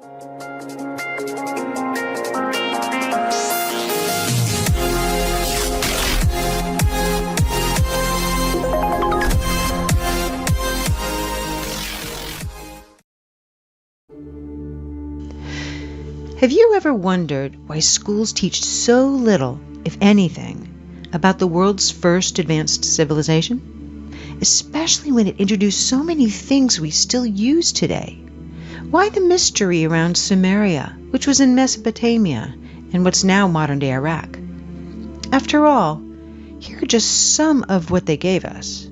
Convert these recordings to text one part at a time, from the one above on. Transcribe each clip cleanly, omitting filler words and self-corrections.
Have you ever wondered why schools teach so little, if anything, about the world's first advanced civilization? Especially when it introduced so many things we still use today. Why the mystery around Sumeria, which was in Mesopotamia and what's now modern-day Iraq? After all, here are just some of what they gave us.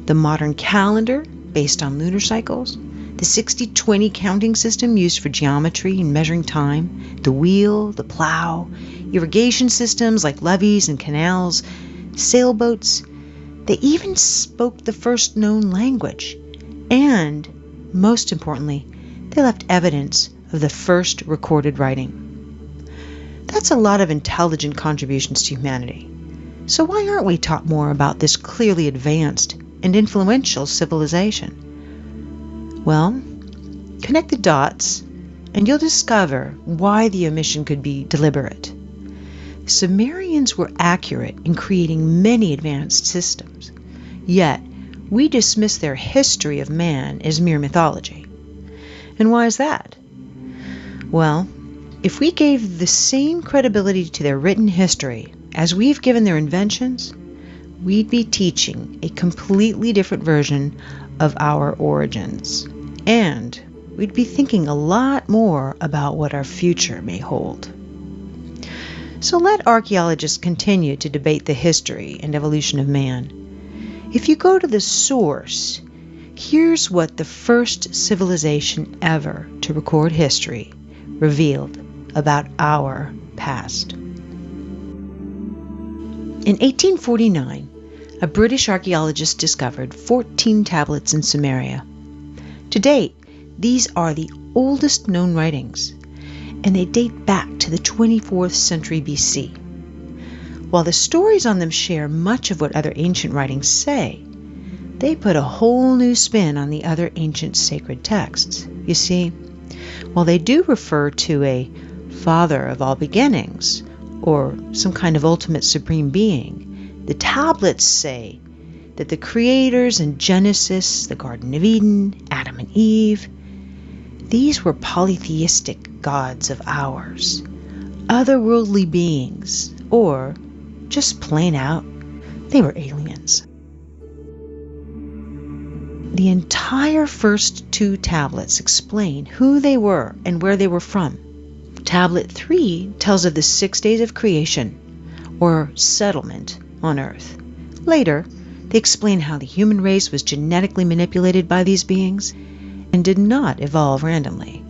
The modern calendar, based on lunar cycles, the 60-20 counting system used for geometry and measuring time, the wheel, the plow, irrigation systems like levees and canals, sailboats. They even spoke the first known language. And, most importantly, they left evidence of the first recorded writing. That's a lot of intelligent contributions to humanity. So why aren't we taught more about this clearly advanced and influential civilization? Well, connect the dots, and you'll discover why the omission could be deliberate. Sumerians were accurate in creating many advanced systems, yet we dismiss their history of man as mere mythology. And why is that? Well, if we gave the same credibility to their written history as we've given their inventions, we'd be teaching a completely different version of our origins. And we'd be thinking a lot more about what our future may hold. So let archaeologists continue to debate the history and evolution of man. If you go to the source, here's what the first civilization ever to record history revealed about our past. In 1849, a British archaeologist discovered 14 tablets in Sumeria. To date, these are the oldest known writings, and they date back to the 24th century BC. While the stories on them share much of what other ancient writings say, they put a whole new spin on the other ancient sacred texts. You see, while they do refer to a father of all beginnings, or some kind of ultimate supreme being, the tablets say that the creators in Genesis, the Garden of Eden, Adam and Eve, these were polytheistic gods of ours, otherworldly beings, or just plain out, they were aliens. The entire first two tablets explain who they were and where they were from. Tablet 3 tells of the 6 days of creation, or settlement, on Earth. Later, they explain how the human race was genetically manipulated by these beings and did not evolve randomly.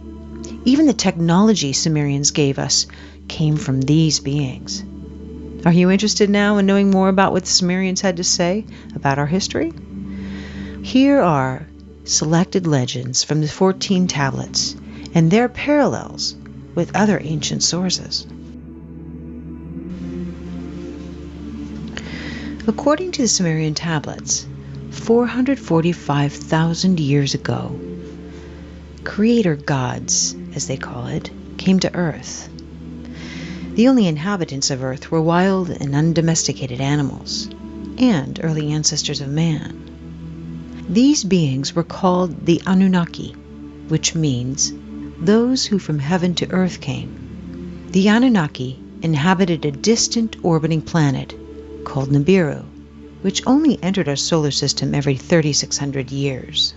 Even the technology Sumerians gave us came from these beings. Are you interested now in knowing more about what the Sumerians had to say about our history? Here are selected legends from the 14 tablets and their parallels with other ancient sources. According to the Sumerian tablets, 445,000 years ago, creator gods, as they call it, came to Earth. The only inhabitants of Earth were wild and undomesticated animals, and early ancestors of man. These beings were called the Anunnaki, which means those who from heaven to earth came. The Anunnaki inhabited a distant orbiting planet called Nibiru, which only entered our solar system every 3,600 years.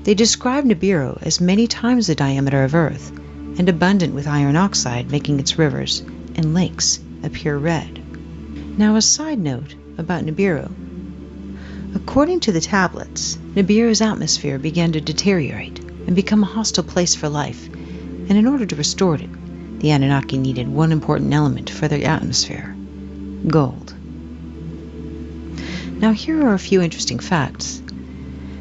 They describe Nibiru as many times the diameter of Earth and abundant with iron oxide, making its rivers and lakes appear red. Now a side note about Nibiru. According to the tablets, Nibiru's atmosphere began to deteriorate and become a hostile place for life, and in order to restore it, the Anunnaki needed one important element for their atmosphere: gold. Now here are a few interesting facts.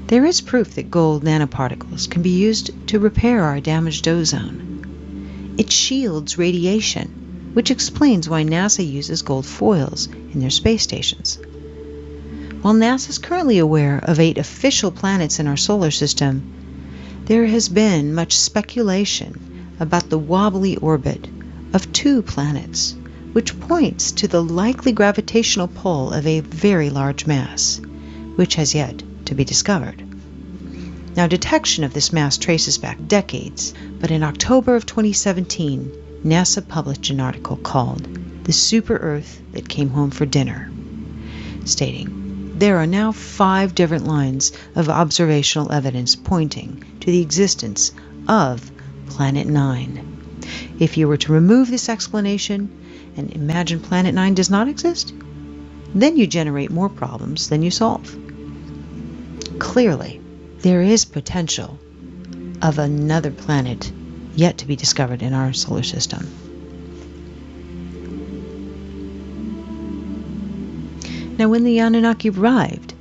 There is proof that gold nanoparticles can be used to repair our damaged ozone. It shields radiation, which explains why NASA uses gold foils in their space stations. While NASA is currently aware of 8 official planets in our solar system, there has been much speculation about the wobbly orbit of 2 planets, which points to the likely gravitational pull of a very large mass, which has yet to be discovered. Now, detection of this mass traces back decades, but in October of 2017, NASA published an article called "The Super Earth That Came Home for Dinner," stating, "There are now 5 different lines of observational evidence pointing to the existence of Planet 9. If you were to remove this explanation and imagine Planet 9 does not exist, then you generate more problems than you solve." Clearly, there is potential of another planet yet to be discovered in our solar system. Now, when the Anunnaki arrived,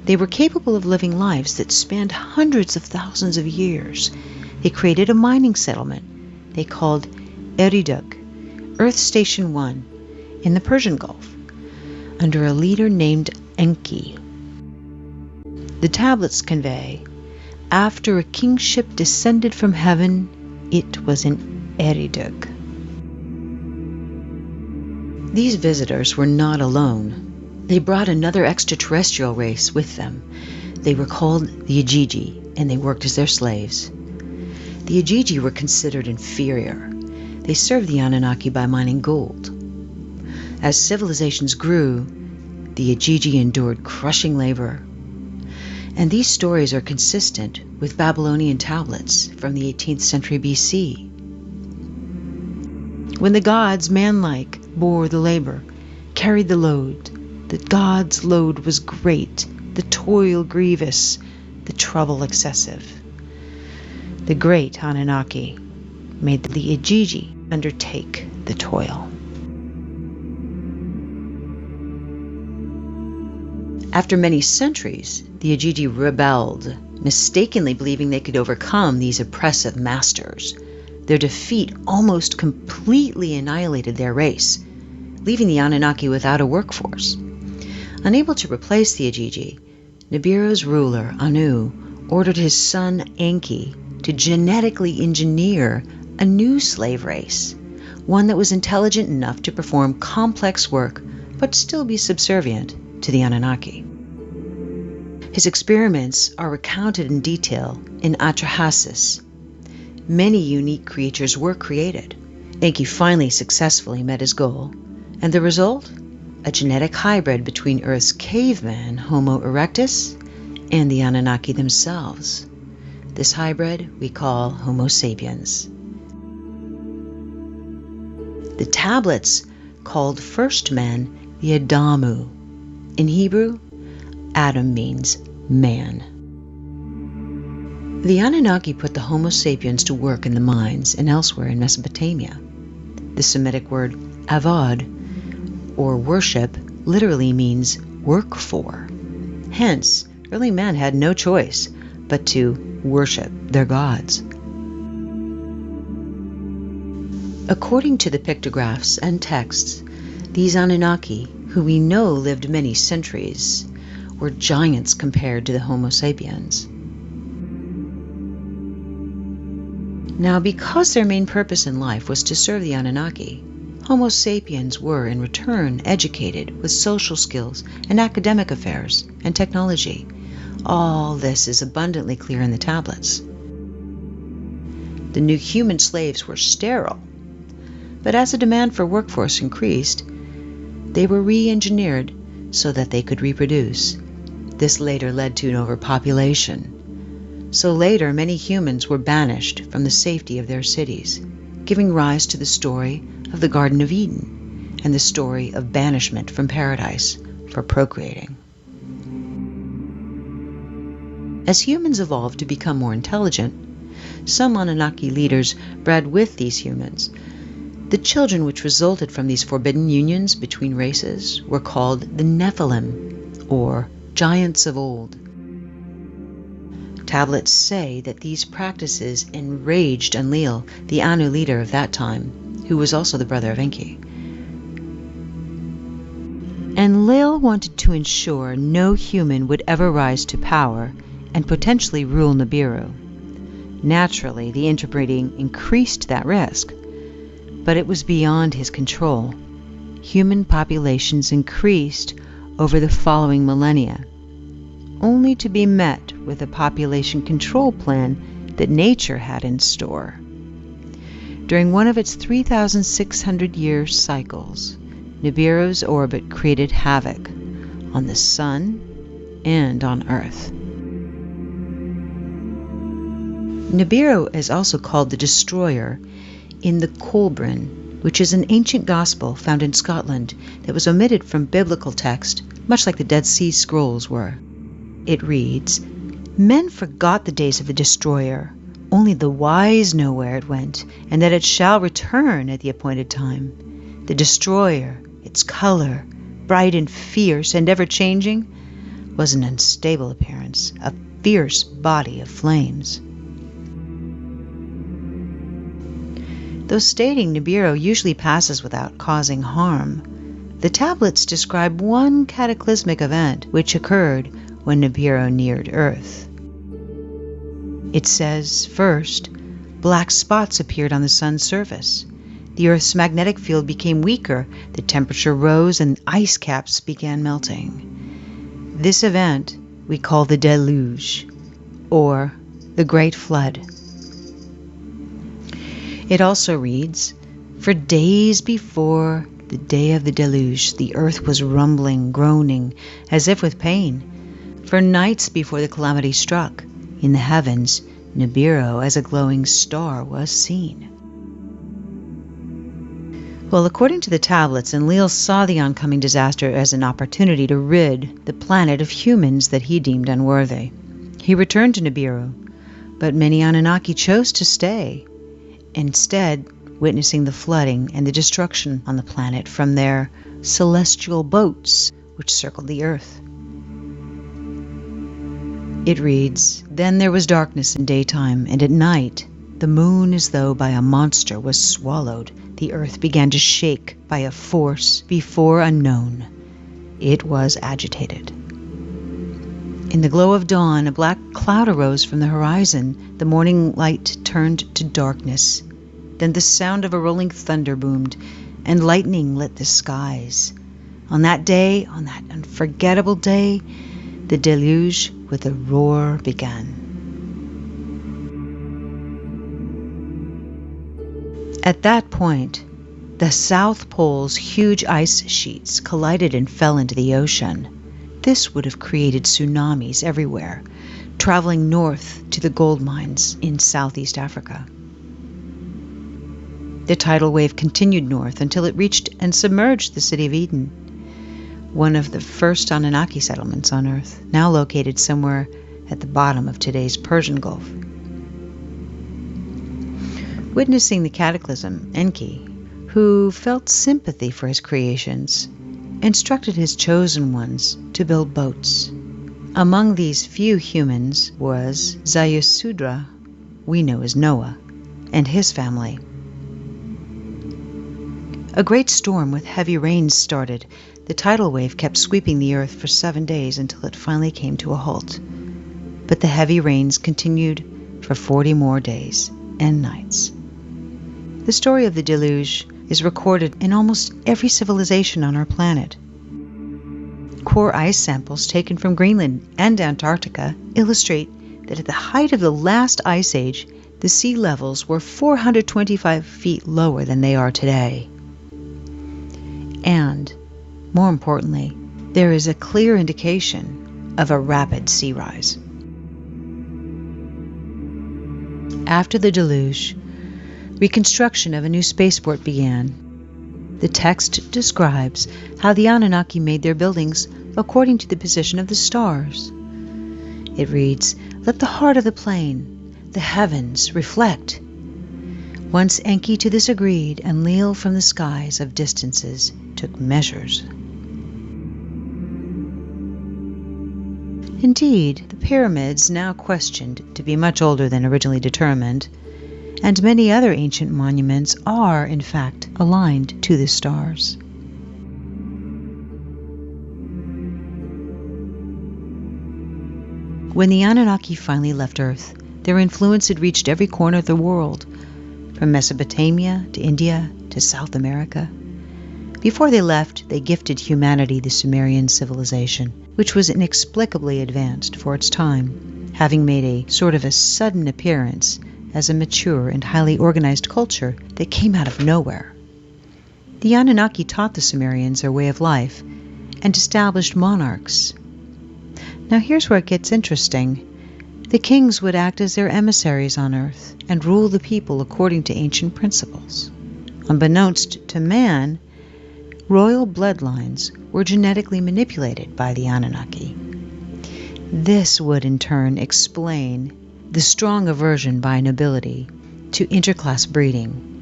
they were capable of living lives that spanned hundreds of thousands of years. They created a mining settlement they called Eriduk, Earth Station 1, in the Persian Gulf, under a leader named Enki. The tablets convey, "After a kingship descended from heaven, it was in Eriduk." These visitors were not alone. They brought another extraterrestrial race with them. They were called the Ajiji, and they worked as their slaves. The Ajiji were considered inferior. They served the Anunnaki by mining gold. As civilizations grew, the Ajiji endured crushing labor. And these stories are consistent with Babylonian tablets from the 18th century BC. When the gods, manlike, bore the labor, carried the load, the gods' load was great, the toil grievous, the trouble excessive. The great Anunnaki made the Ajiji undertake the toil. After many centuries, the Ajiji rebelled, mistakenly believing they could overcome these oppressive masters. Their defeat almost completely annihilated their race, leaving the Anunnaki without a workforce. Unable to replace the Ajiji, Nibiru's ruler, Anu, ordered his son Enki to genetically engineer a new slave race, one that was intelligent enough to perform complex work but still be subservient to the Anunnaki. His experiments are recounted in detail in Atrahasis. Many unique creatures were created. Enki finally successfully met his goal, and the result? A genetic hybrid between Earth's caveman, Homo erectus, and the Anunnaki themselves. This hybrid we call Homo sapiens. The tablets called first men the Adamu. In Hebrew, Adam means man. The Anunnaki put the Homo sapiens to work in the mines and elsewhere in Mesopotamia. The Semitic word avad, or worship, literally means work for. Hence, early man had no choice but to worship their gods. According to the pictographs and texts, these Anunnaki, who we know lived many centuries, were giants compared to the Homo sapiens. Now, because their main purpose in life was to serve the Anunnaki, Homo sapiens were, in return, educated with social skills and academic affairs and technology. All this is abundantly clear in the tablets. The new human slaves were sterile, but as the demand for workforce increased, they were re-engineered so that they could reproduce. This later led to an overpopulation. So later, many humans were banished from the safety of their cities, giving rise to the story of the Garden of Eden and the story of banishment from paradise for procreating. As humans evolved to become more intelligent, some Anunnaki leaders bred with these humans. The children which resulted from these forbidden unions between races were called the Nephilim, or giants of old. Tablets say that these practices enraged Enlil, the Anu leader of that time, who was also the brother of Enki. Enlil wanted to ensure no human would ever rise to power and potentially rule Nibiru. Naturally, the interbreeding increased that risk, but it was beyond his control. Human populations increased over the following millennia, only to be met with a population control plan that nature had in store. During one of its 3,600-year cycles, Nibiru's orbit created havoc on the Sun and on Earth. Nibiru is also called the Destroyer in the Kolbrin, which is an ancient gospel found in Scotland that was omitted from biblical text, much like the Dead Sea Scrolls were. It reads, "Men forgot the days of the Destroyer. Only the wise know where it went, and that it shall return at the appointed time. The Destroyer, its color, bright and fierce and ever-changing, was an unstable appearance, a fierce body of flames." Though stating Nibiru usually passes without causing harm, the tablets describe one cataclysmic event which occurred when Nibiru neared Earth. It says, first, black spots appeared on the sun's surface. The Earth's magnetic field became weaker, the temperature rose, and ice caps began melting. This event we call the deluge, or the Great Flood. It also reads, "For days before the day of the deluge, the earth was rumbling, groaning, as if with pain. For nights before the calamity struck, in the heavens, Nibiru as a glowing star was seen." Well, according to the tablets, Enlil saw the oncoming disaster as an opportunity to rid the planet of humans that he deemed unworthy. He returned to Nibiru, but many Anunnaki chose to stay, instead witnessing the flooding and the destruction on the planet from their celestial boats which circled the earth. It reads, "Then there was darkness in daytime, and at night the moon as though by a monster was swallowed. The earth began to shake by a force before unknown. It was agitated. In the glow of dawn, a black cloud arose from the horizon. The morning light turned to darkness. Then the sound of a rolling thunder boomed, and lightning lit the skies. On that day, on that unforgettable day, the deluge with a roar began." At that point, the South Pole's huge ice sheets collided and fell into the ocean. This would have created tsunamis everywhere, traveling north to the gold mines in Southeast Africa. The tidal wave continued north until it reached and submerged the city of Eden, one of the first Anunnaki settlements on Earth, now located somewhere at the bottom of today's Persian Gulf. Witnessing the cataclysm, Enki, who felt sympathy for his creations, instructed his chosen ones to build boats. Among these few humans was Zayasudra, we know as Noah, and his family. A great storm with heavy rains started. The tidal wave kept sweeping the earth for 7 days until it finally came to a halt. But the heavy rains continued for 40 more days and nights. The story of the deluge is recorded in almost every civilization on our planet. Core ice samples taken from Greenland and Antarctica illustrate that at the height of the last ice age, the sea levels were 425 feet lower than they are today. And, more importantly, there is a clear indication of a rapid sea rise. After the deluge, reconstruction of a new spaceport began. The text describes how the Anunnaki made their buildings according to the position of the stars. It reads, "Let the heart of the plane, the heavens, reflect." Once Enki to this agreed, and Enlil from the skies of distances took measures. Indeed, the pyramids, now questioned to be much older than originally determined, and many other ancient monuments are, in fact, aligned to the stars. When the Anunnaki finally left Earth, Their influence had reached every corner of the world, from Mesopotamia to India to South America. Before they left, they gifted humanity the Sumerian civilization, which was inexplicably advanced for its time, having made a sort of a sudden appearance as a mature and highly organized culture that came out of nowhere. The Anunnaki taught the Sumerians their way of life and established monarchs. Now here's where it gets interesting. The kings would act as their emissaries on Earth and rule the people according to ancient principles. Unbeknownst to man, royal bloodlines were genetically manipulated by the Anunnaki. This would in turn explain the strong aversion by nobility to interclass breeding.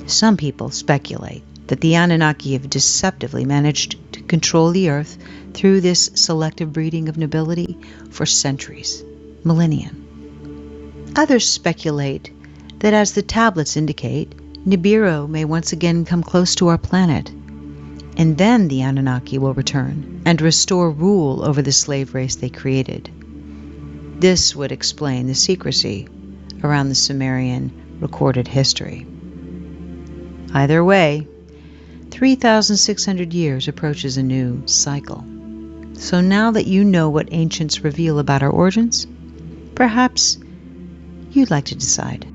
Some people speculate that the Anunnaki have deceptively managed to control the Earth through this selective breeding of nobility for centuries, millennia. Others speculate that, as the tablets indicate, Nibiru may once again come close to our planet, and then the Anunnaki will return and restore rule over the slave race they created. This would explain the secrecy around the Sumerian recorded history. Either way, 3,600 years approaches a new cycle. So now that you know what ancients reveal about our origins, perhaps you'd like to decide.